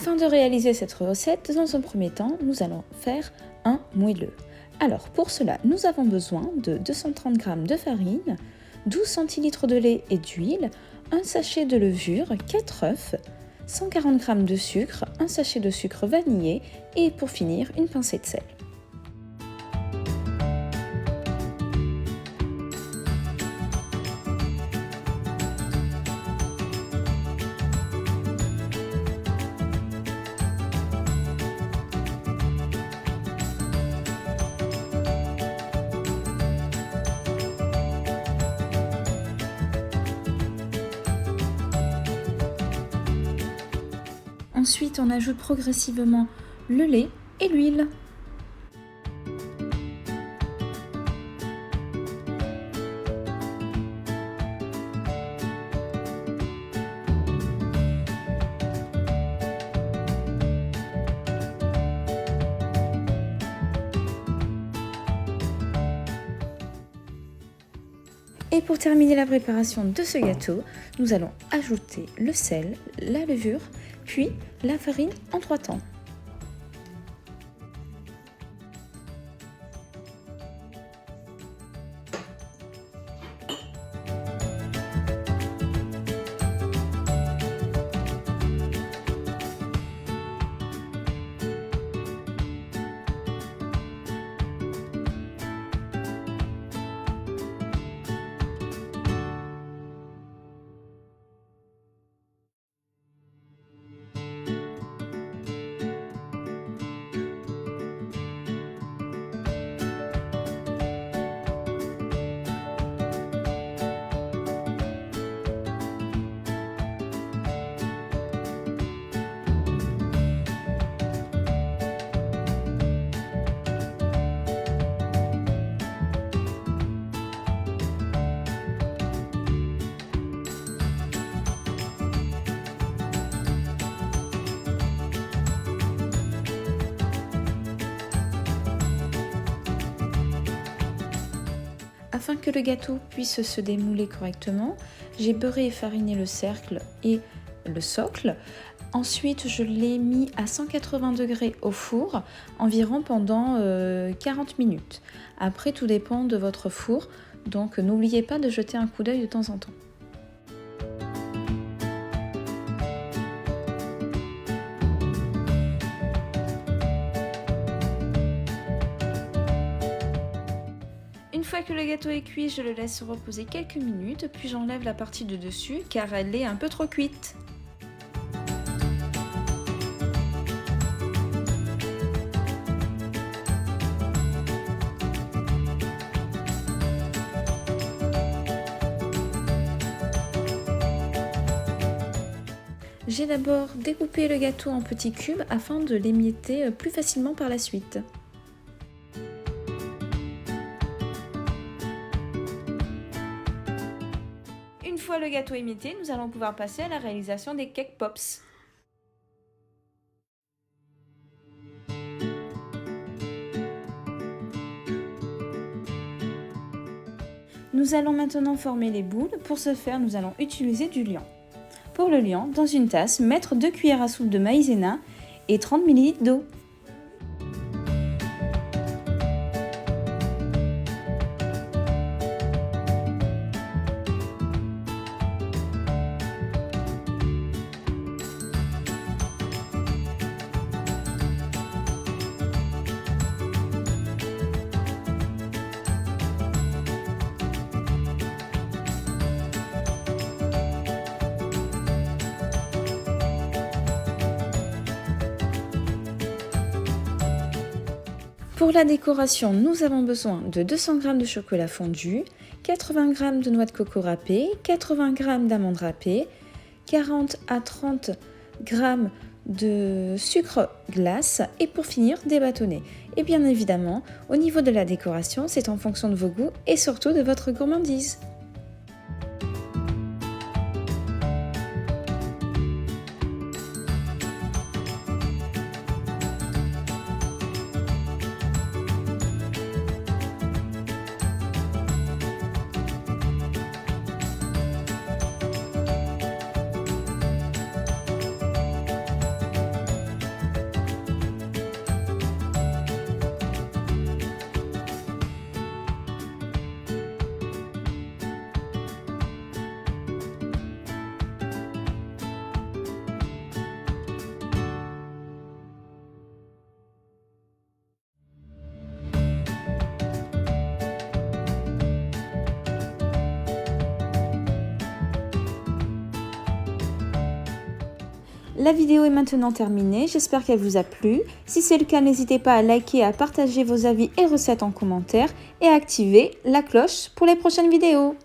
Afin de réaliser cette recette, dans un premier temps, nous allons faire un moelleux. Alors pour cela, nous avons besoin de 230 g de farine, 12 centilitres de lait et d'huile, un sachet de levure, 4 œufs, 140 g de sucre, un sachet de sucre vanillé et pour finir, une pincée de sel. Ensuite, on ajoute progressivement le lait et l'huile. Et pour terminer la préparation de ce gâteau, nous allons ajouter le sel, la levure, puis la farine en 3 temps. Afin que le gâteau puisse se démouler correctement, j'ai beurré et fariné le cercle et le socle. Ensuite, je l'ai mis à 180 degrés au four environ pendant 40 minutes. Après, tout dépend de votre four, donc n'oubliez pas de jeter un coup d'œil de temps en temps. Une fois que le gâteau est cuit, je le laisse reposer quelques minutes, puis j'enlève la partie de dessus car elle est un peu trop cuite. J'ai d'abord découpé le gâteau en petits cubes afin de l'émietter plus facilement par la suite. Une fois le gâteau émietté, nous allons pouvoir passer à la réalisation des cake pops. Nous allons maintenant former les boules. Pour ce faire, nous allons utiliser du liant. Pour le liant, dans une tasse, mettre 2 cuillères à soupe de maïzena et 30 ml d'eau. Pour la décoration, nous avons besoin de 200 g de chocolat fondu, 80 g de noix de coco râpées, 80 g d'amandes râpées, 40 à 30 g de sucre glace et pour finir des bâtonnets. Et bien évidemment, au niveau de la décoration, c'est en fonction de vos goûts et surtout de votre gourmandise. La vidéo est maintenant terminée, j'espère qu'elle vous a plu. Si c'est le cas, n'hésitez pas à liker, à partager vos avis et recettes en commentaire et à activer la cloche pour les prochaines vidéos.